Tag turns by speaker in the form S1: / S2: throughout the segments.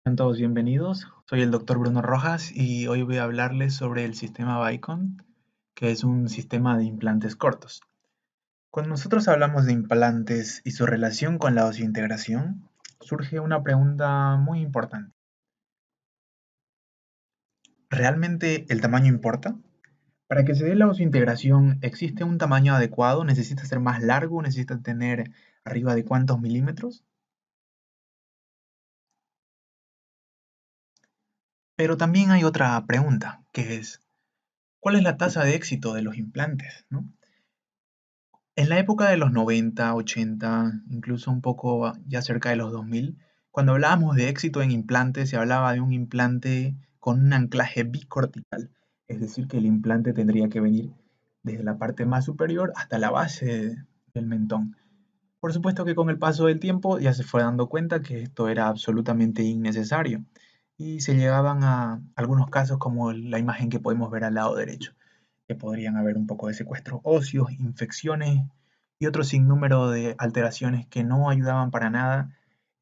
S1: Sean todos bienvenidos. Soy el doctor Bruno Rojas y hoy voy a hablarles sobre el sistema Vicon, que es un sistema de implantes cortos. Cuando nosotros hablamos de implantes y su relación con la osseointegración, surge una pregunta muy importante. ¿Realmente el tamaño importa? Para que se dé la osseointegración, ¿existe un tamaño adecuado? ¿Necesita ser más largo? ¿Necesita tener arriba de cuántos milímetros? Pero también hay otra pregunta, que es, ¿cuál es la tasa de éxito de los implantes, ¿no? En la época de los 90, 80, incluso un poco ya cerca de los 2000, cuando hablábamos de éxito en implantes, se hablaba de un implante con un anclaje bicortical, es decir, que el implante tendría que venir desde la parte más superior hasta la base del mentón. Por supuesto que con el paso del tiempo ya se fue dando cuenta que esto era absolutamente innecesario y se llegaban a algunos casos como la imagen que podemos ver al lado derecho, que podrían haber un poco de secuestros óseos, infecciones y otro sinnúmero de alteraciones que no ayudaban para nada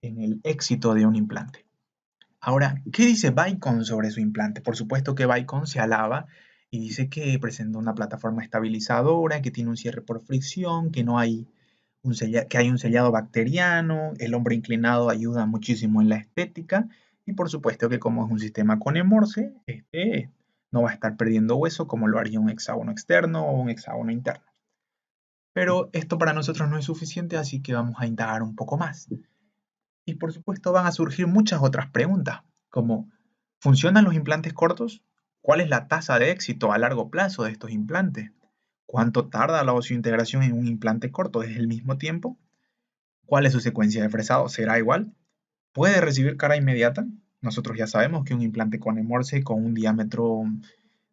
S1: en el éxito de un implante. Ahora, ¿qué dice Vicon sobre su implante? Por supuesto que Vicon se alaba y dice que presenta una plataforma estabilizadora, que tiene un cierre por fricción, que no hay que hay un sellado bacteriano, el hombre inclinado ayuda muchísimo en la estética y por supuesto que como es un sistema con hemorce, este no va a estar perdiendo hueso como lo haría un hexágono externo o un hexágono interno. Pero esto para nosotros no es suficiente, así que vamos a indagar un poco más. Y por supuesto van a surgir muchas otras preguntas, como ¿funcionan los implantes cortos? ¿Cuál es la tasa de éxito a largo plazo de estos implantes? ¿Cuánto tarda la osseointegración en un implante corto? ¿Es el mismo tiempo? ¿Cuál es su secuencia de fresado? ¿Será igual? ¿Puede recibir carga inmediata? Nosotros ya sabemos que un implante con hemorce con un diámetro,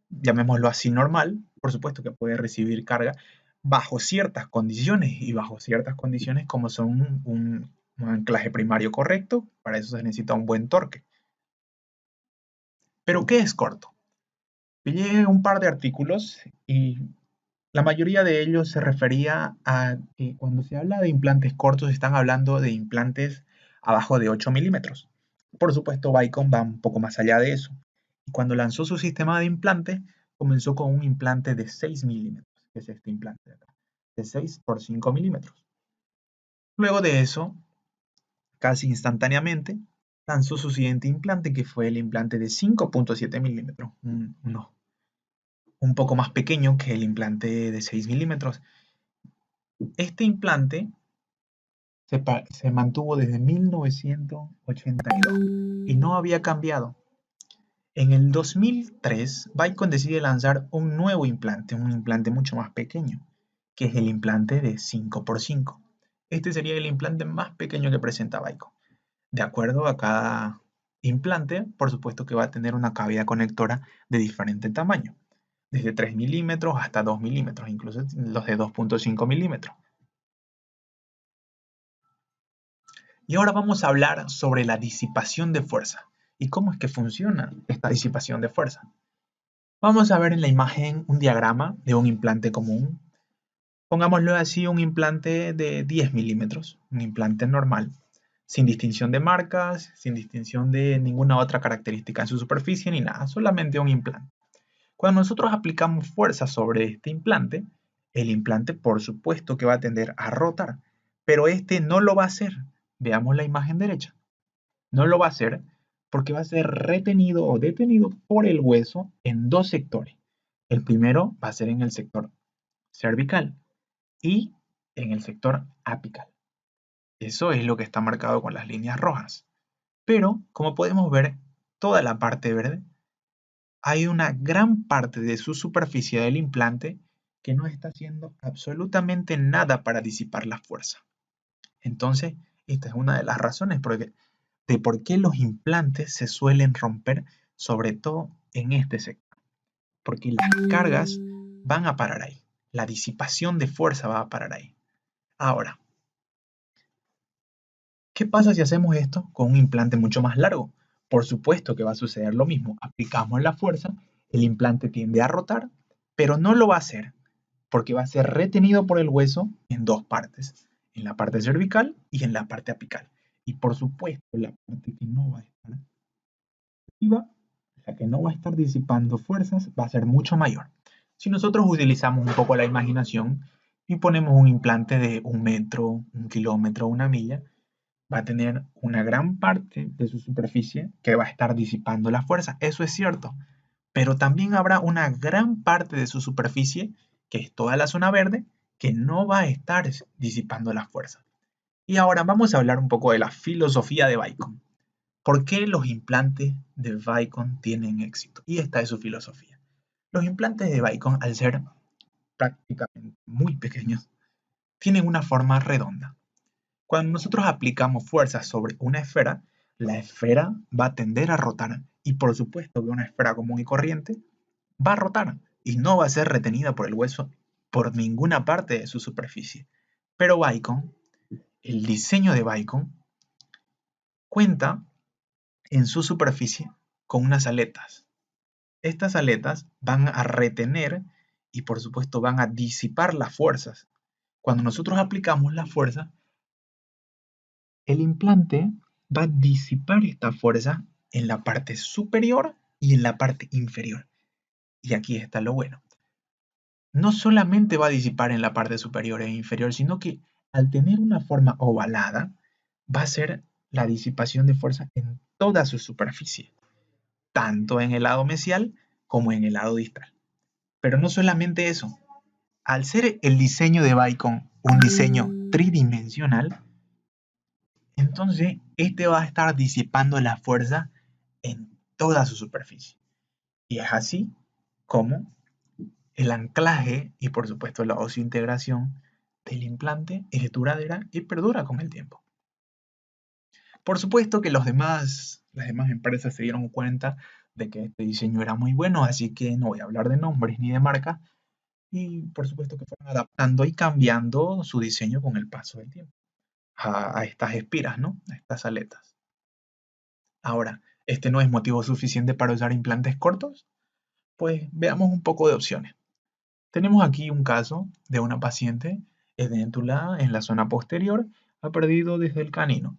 S1: llamémoslo así, normal, por supuesto que puede recibir carga bajo ciertas condiciones y bajo ciertas condiciones como son un anclaje primario correcto, para eso se necesita un buen torque. Pero ¿qué es corto? Pillé un par de artículos y la mayoría de ellos se refería a que cuando se habla de implantes cortos están hablando de implantes abajo de 8 milímetros. Por supuesto, Vicon va un poco más allá de eso. Y cuando lanzó su sistema de implantes, comenzó con un implante de 6 milímetros, que es este implante de acá, de 6 por 5 milímetros. Luego de eso, casi instantáneamente, lanzó su siguiente implante, que fue el implante de 5,7 milímetros, un poco más pequeño que el implante de 6 milímetros. Este implante se mantuvo desde 1982 y no había cambiado. En el 2003, Vicon decide lanzar un nuevo implante, un implante mucho más pequeño, que es el implante de 5x5. Este sería el implante más pequeño que presenta Vicon. De acuerdo a cada implante, por supuesto que va a tener una cavidad conectora de diferente tamaño, desde 3 milímetros hasta 2 milímetros, incluso los de 2,5 milímetros. Y ahora vamos a hablar sobre la disipación de fuerza y cómo es que funciona esta disipación de fuerza. Vamos a ver en la imagen un diagrama de un implante común. Pongámoslo así, un implante de 10 milímetros, un implante normal, sin distinción de marcas, sin distinción de ninguna otra característica en su superficie ni nada, solamente un implante. Cuando nosotros aplicamos fuerza sobre este implante, el implante por supuesto que va a tender a rotar, pero este no lo va a hacer. Veamos la imagen derecha. No lo va a hacer porque va a ser retenido o detenido por el hueso en dos sectores. El primero va a ser en el sector cervical y en el sector apical. Eso es lo que está marcado con las líneas rojas. Pero, como podemos ver, toda la parte verde, hay una gran parte de su superficie del implante que no está haciendo absolutamente nada para disipar la fuerza. Entonces, esta es una de las razones de por qué los implantes se suelen romper, sobre todo en este sector. Porque las cargas van a parar ahí. La disipación de fuerza va a parar ahí. Ahora, ¿qué pasa si hacemos esto con un implante mucho más largo? Por supuesto que va a suceder lo mismo. Aplicamos la fuerza, el implante tiende a rotar, pero no lo va a hacer porque va a ser retenido por el hueso en dos partes, en la parte cervical y en la parte apical. Y por supuesto, la parte que no va a estar efectiva, la que no va a estar disipando fuerzas, va a ser mucho mayor. Si nosotros utilizamos un poco la imaginación y ponemos un implante de 1 metro, 1 kilómetro, 1 milla, va a tener una gran parte de su superficie que va a estar disipando la fuerza. Eso es cierto. Pero también habrá una gran parte de su superficie, que es toda la zona verde, que no va a estar disipando la fuerza. Y ahora vamos a hablar un poco de la filosofía de Bacon. ¿Por qué los implantes de Bacon tienen éxito? Y esta es su filosofía. Los implantes de Bacon, al ser prácticamente muy pequeños, tienen una forma redonda. Cuando nosotros aplicamos fuerza sobre una esfera, la esfera va a tender a rotar. Y por supuesto que una esfera común y corriente va a rotar y no va a ser retenida por el hueso por ninguna parte de su superficie. Pero Bacon, el diseño de Bacon, cuenta en su superficie con unas aletas. Estas aletas van a retener y por supuesto van a disipar las fuerzas. Cuando nosotros aplicamos la fuerza, el implante va a disipar esta fuerza en la parte superior y en la parte inferior. Y aquí está lo bueno. No solamente va a disipar en la parte superior e inferior, sino que al tener una forma ovalada, va a ser la disipación de fuerza en toda su superficie, tanto en el lado mesial como en el lado distal. Pero no solamente eso, al ser el diseño de Bacon un diseño tridimensional, entonces este va a estar disipando la fuerza en toda su superficie. Y es así como el anclaje y por supuesto la osseointegración del implante es duradera y perdura con el tiempo. Por supuesto que las demás empresas se dieron cuenta de que este diseño era muy bueno, así que no voy a hablar de nombres ni de marca, y por supuesto que fueron adaptando y cambiando su diseño con el paso del tiempo a estas espiras, ¿no? A estas aletas. Ahora, ¿este no es motivo suficiente para usar implantes cortos? Pues veamos un poco de opciones. Tenemos aquí un caso de una paciente edéntula en la zona posterior, ha perdido desde el canino.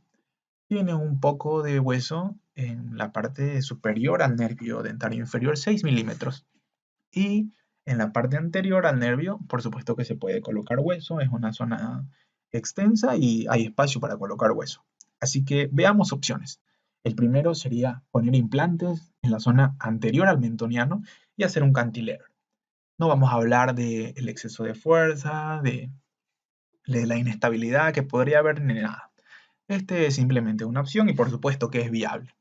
S1: Tiene un poco de hueso en la parte superior al nervio dentario inferior, 6 milímetros. Y en la parte anterior al nervio, por supuesto que se puede colocar hueso, es una zona extensa y hay espacio para colocar hueso. Así que veamos opciones. El primero sería poner implantes en la zona anterior al mentoniano y hacer un cantilever. No vamos a hablar del exceso de fuerza, de la inestabilidad que podría haber ni nada. Este es simplemente una opción y por supuesto que es viable.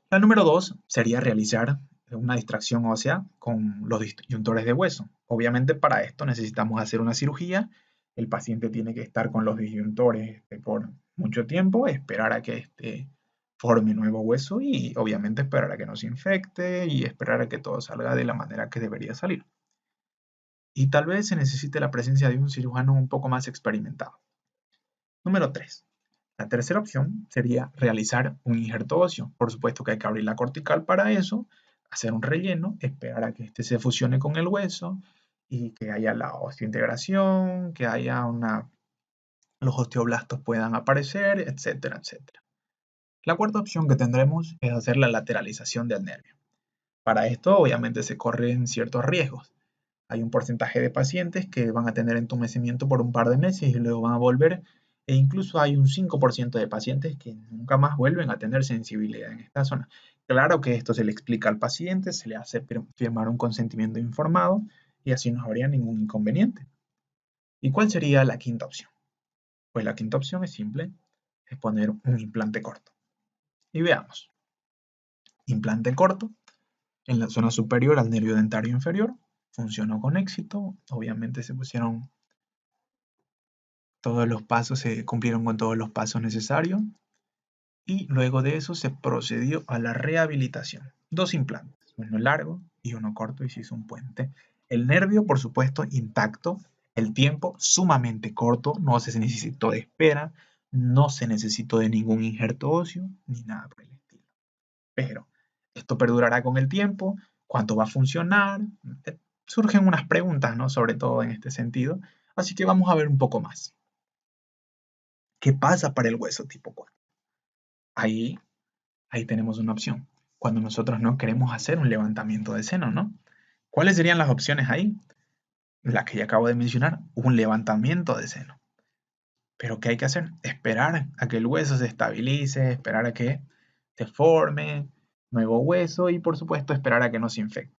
S1: La número 2 sería realizar una distracción ósea con los disyuntores de hueso. Obviamente para esto necesitamos hacer una cirugía. El paciente tiene que estar con los disyuntores por mucho tiempo, esperar a que forme nuevo hueso y obviamente esperar a que no se infecte y esperar a que todo salga de la manera que debería salir. Y tal vez se necesite la presencia de un cirujano un poco más experimentado. Número 3. La tercera opción sería realizar un injerto óseo. Por supuesto que hay que abrir la cortical para eso, hacer un relleno, esperar a que este se fusione con el hueso y que haya la osteointegración, que haya los osteoblastos puedan aparecer, etcétera, etcétera. La cuarta opción que tendremos es hacer la lateralización del nervio. Para esto obviamente se corren ciertos riesgos. Hay un porcentaje de pacientes que van a tener entumecimiento por un par de meses y luego van a volver, e incluso hay un 5% de pacientes que nunca más vuelven a tener sensibilidad en esta zona. Claro que esto se le explica al paciente, se le hace firmar un consentimiento informado y así no habría ningún inconveniente. ¿Y cuál sería la quinta opción? Pues la quinta opción es simple, es poner un implante corto. Y veamos, implante corto en la zona superior al nervio dentario inferior, funcionó con éxito, obviamente se pusieron todos los pasos, se cumplieron con todos los pasos necesarios y luego de eso se procedió a la rehabilitación. 2 implantes, uno largo y uno corto y se hizo un puente. El nervio, por supuesto, intacto, el tiempo sumamente corto, no se necesitó de espera, no se necesitó de ningún injerto óseo ni nada por el estilo. Pero esto perdurará con el tiempo, cuánto va a funcionar, surgen unas preguntas, ¿no? Sobre todo en este sentido, así que vamos a ver un poco más. ¿Qué pasa para el hueso tipo 4? Ahí tenemos una opción. cuando nosotros no queremos hacer un levantamiento de seno, ¿no? ¿Cuáles serían las opciones ahí? La que ya acabo de mencionar, un levantamiento de seno. Pero ¿qué hay que hacer? Esperar a que el hueso se estabilice, esperar a que se forme nuevo hueso y por supuesto esperar a que no se infecte.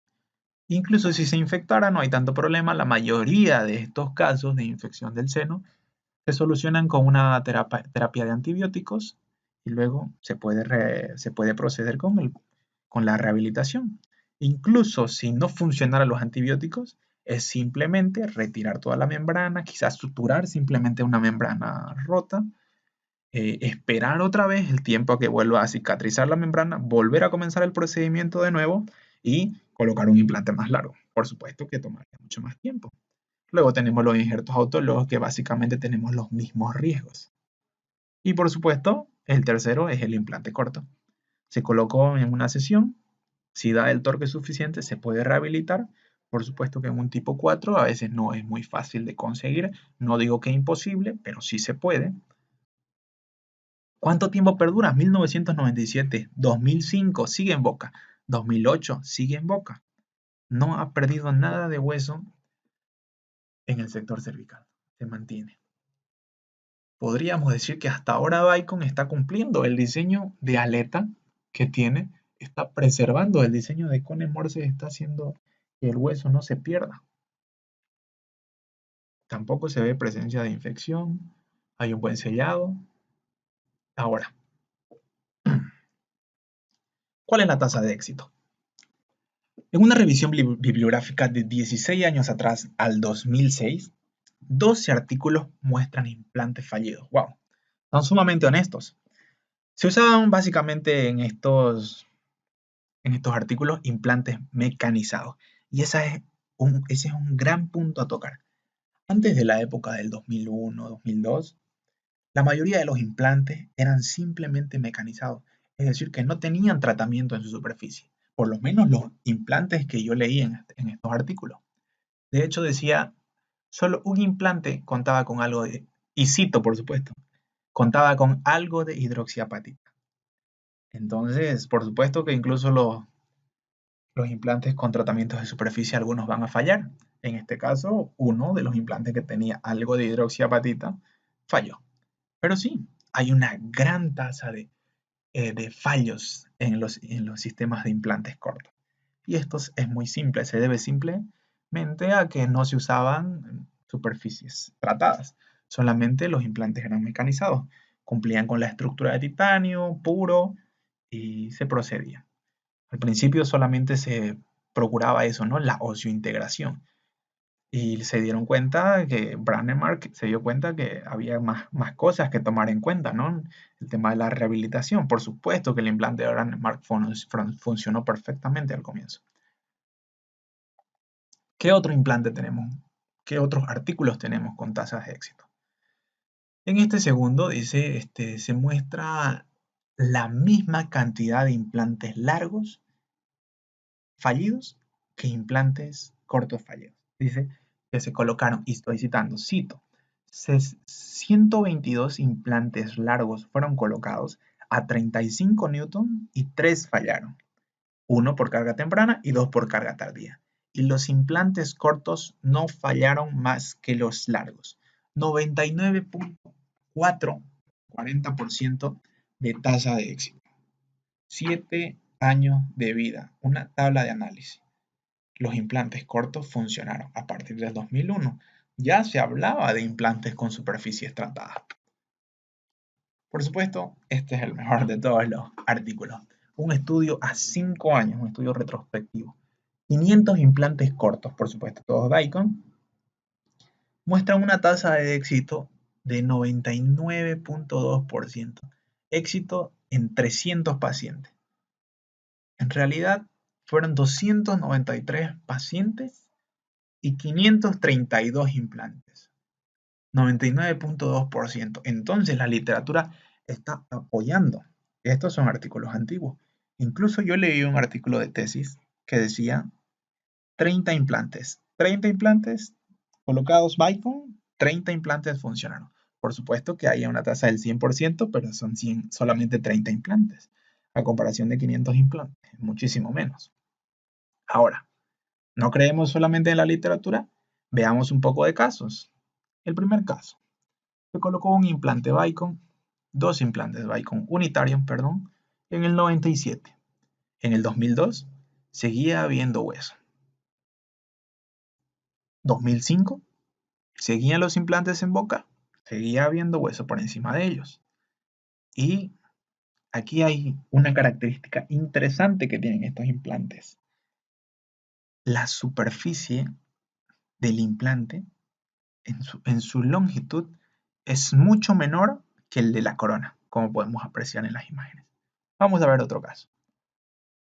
S1: Incluso si se infectara no hay tanto problema, la mayoría de estos casos de infección del seno se solucionan con una terapia de antibióticos y luego se puede proceder con la rehabilitación. Incluso si no funcionaran los antibióticos, es simplemente retirar toda la membrana, quizás suturar simplemente una membrana rota, esperar otra vez el tiempo a que vuelva a cicatrizar la membrana, volver a comenzar el procedimiento de nuevo y colocar un implante más largo. Por supuesto que tomaría mucho más tiempo. Luego tenemos los injertos autologos que básicamente tenemos los mismos riesgos. Y por supuesto, el tercero es el implante corto. Se colocó en una sesión, si da el torque suficiente se puede rehabilitar. Por supuesto que en un tipo 4 a veces no es muy fácil de conseguir. No digo que es imposible, pero sí se puede. ¿Cuánto tiempo perdura? 1997, 2005 sigue en boca, 2008 sigue en boca. No ha perdido nada de hueso en el sector cervical. Se mantiene. Podríamos decir que hasta ahora Vicon está cumpliendo el diseño de aleta que tiene, está preservando el diseño de Cone Morse, está haciendo que el hueso no se pierda. Tampoco se ve presencia de infección, hay un buen sellado. Ahora, ¿cuál es la tasa de éxito? En una revisión bibliográfica de 16 años atrás al 2006, 12 artículos muestran implantes fallidos. ¡Wow! Son sumamente honestos. Se usaban básicamente en estos artículos implantes mecanizados. Y ese es un gran punto a tocar. Antes de la época del 2001, 2002, la mayoría de los implantes eran simplemente mecanizados, es decir, que no tenían tratamiento en su superficie, por lo menos los implantes que yo leí en estos artículos. De hecho, decía, solo un implante contaba con algo de, y cito por supuesto, contaba con algo de hidroxiapatita. Entonces, por supuesto que incluso los implantes con tratamientos de superficie algunos van a fallar. En este caso, uno de los implantes que tenía algo de hidroxiapatita falló. Pero sí, hay una gran tasa de fallos en los sistemas de implantes cortos. Y esto es muy simple, se debe simplemente a que no se usaban superficies tratadas, solamente los implantes eran mecanizados, cumplían con la estructura de titanio puro y se procedía. Al principio solamente se procuraba eso, ¿no? La osseointegración. Y se dieron cuenta que Brånemark se dio cuenta que había más cosas que tomar en cuenta, ¿no? El tema de la rehabilitación. Por supuesto que el implante de Brånemark funcionó perfectamente al comienzo. ¿Qué otro implante tenemos? ¿Qué otros artículos tenemos con tasas de éxito? En este segundo dice, se muestra la misma cantidad de implantes largos fallidos que implantes cortos fallidos. Dice que se colocaron, y estoy cito, 122 implantes largos fueron colocados a 35 newton y 3 fallaron. Uno por carga temprana y 2 por carga tardía. Y los implantes cortos no fallaron más que los largos. 99.4, 40% de tasa de éxito. 7 años de vida. Una tabla de análisis. Los implantes cortos funcionaron a partir del 2001. Ya se hablaba de implantes con superficies tratadas. Por supuesto, este es el mejor de todos los artículos. Un estudio a 5 años, un estudio retrospectivo. 500 implantes cortos, por supuesto, todos Vicon, muestran una tasa de éxito de 99.2%. Éxito en 300 pacientes. En realidad, fueron 293 pacientes y 532 implantes. 99.2%. Entonces la literatura está apoyando. Estos son artículos antiguos. Incluso yo leí un artículo de tesis que decía 30 implantes. 30 implantes colocados Vicon, 30 implantes funcionaron. Por supuesto que hay una tasa del 100%, pero son solamente 30 implantes. a comparación de 500 implantes, muchísimo menos. Ahora, no creemos solamente en la literatura, veamos un poco de casos. El primer caso, se colocó un implante Vicon, dos implantes Vicon unitarios, perdón, en el 97. En el 2002 seguía habiendo hueso. 2005 seguían los implantes en boca, seguía habiendo hueso por encima de ellos. Y aquí hay una característica interesante que tienen estos implantes. La superficie del implante en su longitud es mucho menor que el de la corona, como podemos apreciar en las imágenes. Vamos a ver otro caso.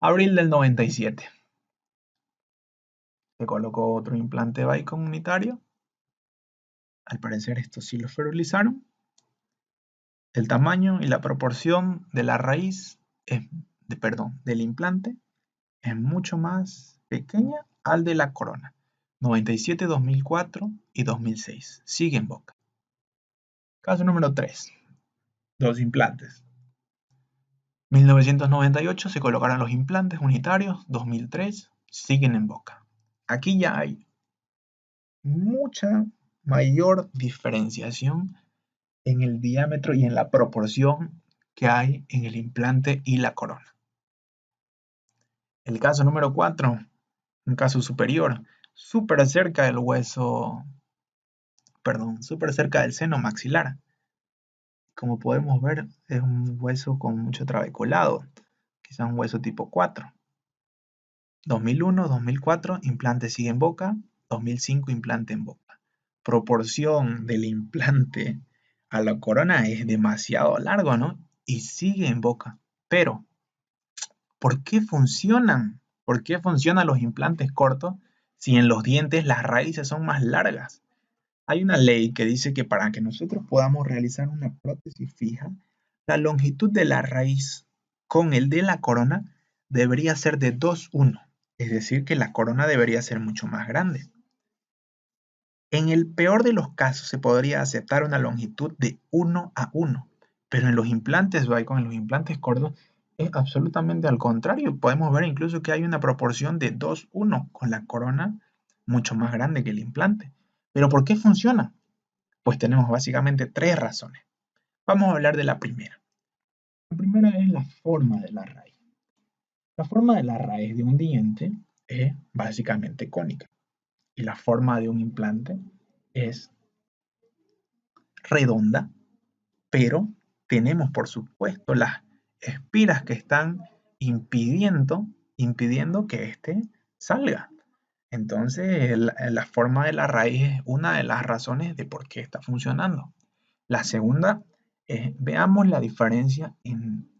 S1: Abril del 97. Se colocó otro implante Vicon unitario. Al parecer estos sí lo fertilizaron. El tamaño y la proporción de la raíz, del implante, es mucho más pequeña al de la corona. 97, 2004 y 2006. Sigue en boca. Caso número 3. Dos implantes. 1998 se colocaron los implantes unitarios. 2003 siguen en boca. Aquí ya hay mucha mayor diferenciación en el diámetro y en la proporción que hay en el implante y la corona. El caso número 4, un caso superior, súper cerca del hueso, súper cerca del seno maxilar. Como podemos ver, es un hueso con mucho trabeculado, quizá un hueso tipo 4. 2001, 2004, implante sigue en boca, 2005, implante en boca. Proporción del implante a la corona es demasiado largo, ¿no? Y sigue en boca. Pero, ¿por qué funcionan? ¿Por qué funcionan los implantes cortos si en los dientes las raíces son más largas? Hay una ley que dice que para que nosotros podamos realizar una prótesis fija, la longitud de la raíz con el de la corona debería ser de 2:1, es decir, que la corona debería ser mucho más grande. En el peor de los casos se podría aceptar una longitud de 1:1, pero en los implantes Vicon, en los implantes cortos, es absolutamente al contrario. Podemos ver incluso que hay una proporción de 2:1 con la corona mucho más grande que el implante. ¿Pero por qué funciona? Pues tenemos básicamente tres razones. Vamos a hablar de la primera. La primera es la forma de la raíz. La forma de la raíz de un diente es básicamente cónica y la forma de un implante es redonda, pero tenemos por supuesto las espiras que están impidiendo que éste salga. Entonces, la forma de la raíz es una de las razones de por qué está funcionando. La segunda es, veamos la diferencia en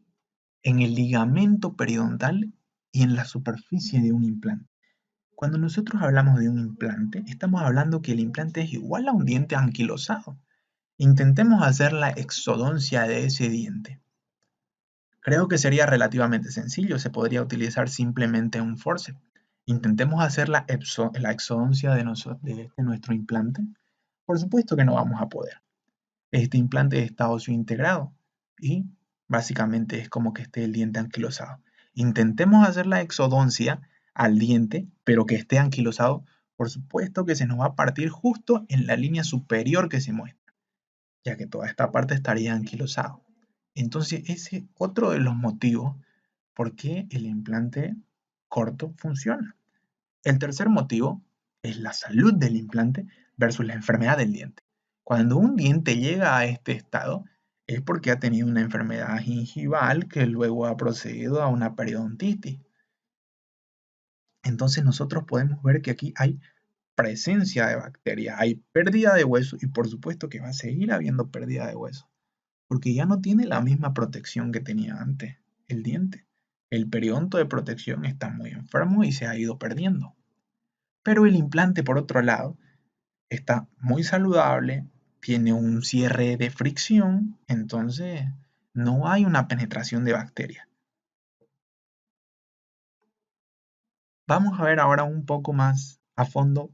S1: el ligamento periodontal y en la superficie de un implante. Cuando nosotros hablamos de un implante, estamos hablando que el implante es igual a un diente anquilosado. Intentemos hacer la exodoncia de ese diente. Creo que sería relativamente sencillo, se podría utilizar simplemente un forceps. Intentemos hacer la exodoncia de nuestro implante. Por supuesto que no vamos a poder. Este implante está óseo integrado y básicamente es como que esté el diente anquilosado. Intentemos hacer la exodoncia al diente, pero que esté anquilosado. Por supuesto que se nos va a partir justo en la línea superior que se muestra, ya que toda esta parte estaría anquilosado. Entonces, ese es otro de los motivos por qué el implante corto funciona. El tercer motivo es la salud del implante versus la enfermedad del diente. Cuando un diente llega a este estado es porque ha tenido una enfermedad gingival que luego ha procedido a una periodontitis. Entonces nosotros podemos ver que aquí hay presencia de bacterias, hay pérdida de hueso y por supuesto que va a seguir habiendo pérdida de hueso, porque ya no tiene la misma protección que tenía antes el diente. El periodonto de protección está muy enfermo y se ha ido perdiendo. Pero el implante, por otro lado, está muy saludable, tiene un cierre de fricción, entonces no hay una penetración de bacterias. Vamos a ver ahora un poco más a fondo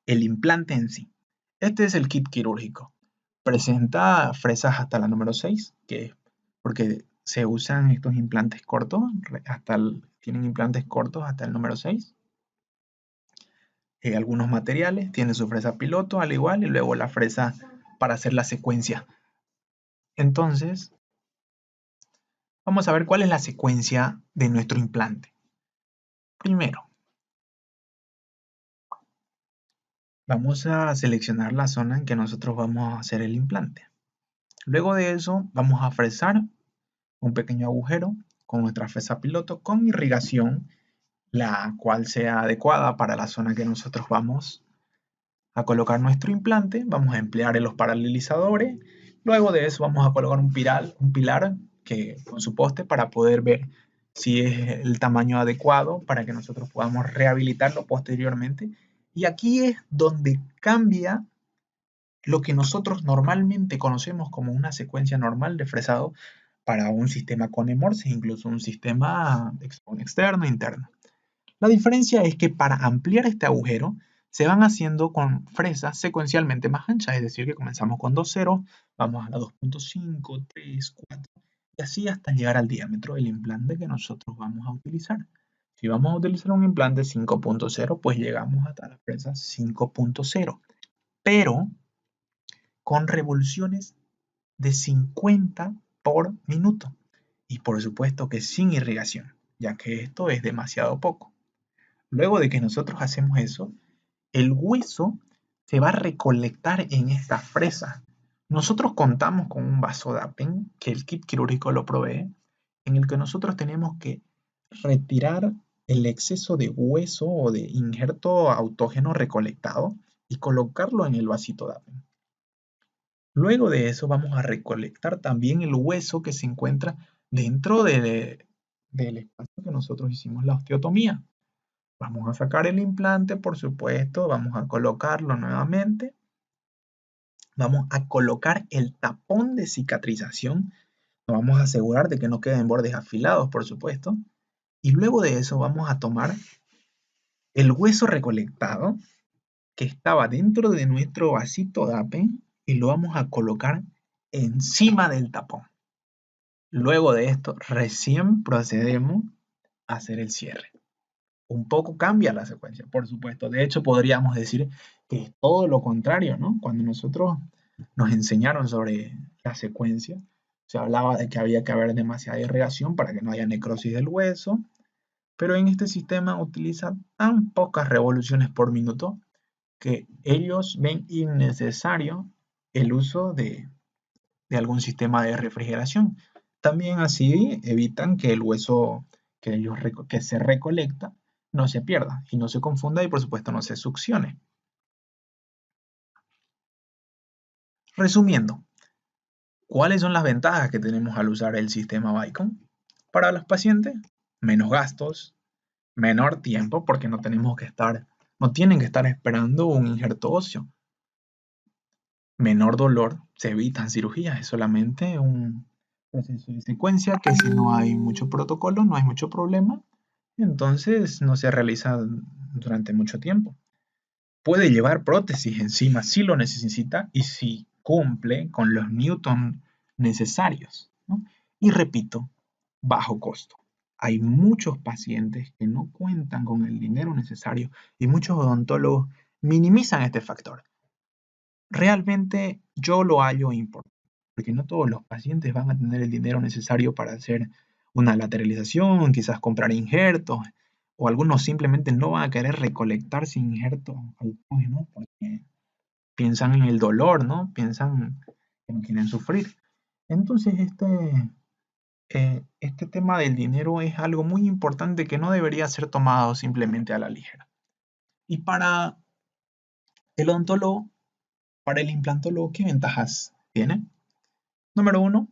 S1: el implante en sí. Este es el kit quirúrgico. Presenta fresas hasta la número 6, porque se usan estos implantes cortos, tienen implantes cortos hasta el número 6. Algunos materiales tienen su fresa piloto al igual y luego la fresa para hacer la secuencia. Entonces, vamos a ver cuál es la secuencia de nuestro implante. Primero, vamos a seleccionar la zona en que nosotros vamos a hacer el implante. Luego de eso, vamos a fresar un pequeño agujero con nuestra fresa piloto con irrigación, la cual sea adecuada para la zona que nosotros vamos a colocar nuestro implante. Vamos a emplear los paralelizadores. Luego de eso vamos a colocar un pilar que, con su poste para poder ver si es el tamaño adecuado para que nosotros podamos rehabilitarlo posteriormente. Y aquí es donde cambia lo que nosotros normalmente conocemos como una secuencia normal de fresado para un sistema con Morse, incluso un sistema externo e interno. La diferencia es que para ampliar este agujero se van haciendo con fresas secuencialmente más anchas, es decir, que comenzamos con 2 ceros, vamos a la 2.5, 3, 4 y así hasta llegar al diámetro del implante que nosotros vamos a utilizar. Si vamos a utilizar un implante 5.0, pues llegamos hasta la fresa 5.0, pero con revoluciones de 50 por minuto y por supuesto que sin irrigación, ya que esto es demasiado poco. Luego de que nosotros hacemos eso, el hueso se va a recolectar en esta fresa. Nosotros contamos con un vasodapen que el kit quirúrgico lo provee, en el que nosotros tenemos que retirar el exceso de hueso o de injerto autógeno recolectado y colocarlo en el vasito DAPEN. Luego de eso vamos a recolectar también el hueso que se encuentra dentro del espacio que nosotros hicimos la osteotomía. Vamos a sacar el implante, por supuesto, vamos a colocarlo nuevamente. Vamos a colocar el tapón de cicatrización. Nos vamos a asegurar de que no queden bordes afilados, por supuesto. Y luego de eso vamos a tomar el hueso recolectado que estaba dentro de nuestro vasito DAPEN y lo vamos a colocar encima del tapón. Luego de esto, recién procedemos a hacer el cierre. Un poco cambia la secuencia, por supuesto. De hecho, podríamos decir que es todo lo contrario, ¿no? Cuando nosotros nos enseñaron sobre la secuencia, se hablaba de que había que haber demasiada irrigación para que no haya necrosis del hueso, pero en este sistema utiliza tan pocas revoluciones por minuto que ellos ven innecesario el uso de algún sistema de refrigeración. También así evitan que el hueso que se recolecta no se pierda y no se confunda y por supuesto no se succione. Resumiendo, ¿cuáles son las ventajas que tenemos al usar el sistema Vicon? Para los pacientes, menos gastos, menor tiempo porque no tienen que estar esperando un injerto óseo. Menor dolor, se evitan cirugías, es solamente un proceso de secuencia que si no hay mucho protocolo, no hay mucho problema, entonces no se realiza durante mucho tiempo. Puede llevar prótesis encima si lo necesita y si cumple con los newton necesarios, ¿no? Y repito, bajo costo. Hay muchos pacientes que no cuentan con el dinero necesario y muchos odontólogos minimizan este factor. Realmente yo lo hallo importante, porque no todos los pacientes van a tener el dinero necesario para hacer una lateralización, quizás comprar injertos, o algunos simplemente no van a querer recolectar sin injertos autógenos porque piensan en el dolor, ¿no? Piensan que no quieren sufrir. Entonces este tema del dinero es algo muy importante que no debería ser tomado simplemente a la ligera. Y para el odontólogo, para el implantólogo, ¿qué ventajas tiene? Número uno,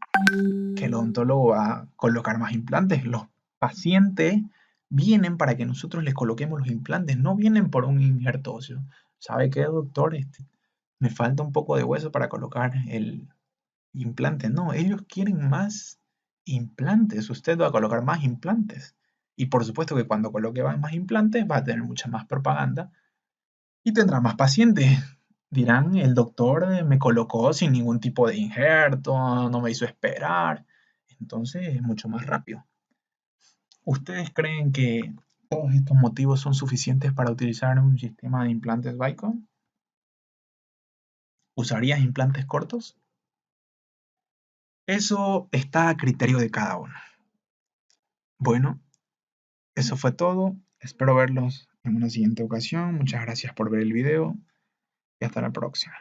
S1: que el odontólogo va a colocar más implantes. Los pacientes vienen para que nosotros les coloquemos los implantes, no vienen por un injerto óseo. ¿Sabe qué, doctor? Me falta un poco de hueso para colocar el implante. No, ellos quieren más implantes. Usted va a colocar más implantes. Y por supuesto que cuando coloque más implantes va a tener mucha más propaganda y tendrá más pacientes. Dirán, el doctor me colocó sin ningún tipo de injerto, no me hizo esperar. entonces es mucho más rápido. ¿Ustedes creen que todos estos motivos son suficientes para utilizar un sistema de implantes Vicon? ¿Usarías implantes cortos? Eso está a criterio de cada uno. Bueno, eso fue todo. Espero verlos en una siguiente ocasión. Muchas gracias por ver el video y hasta la próxima.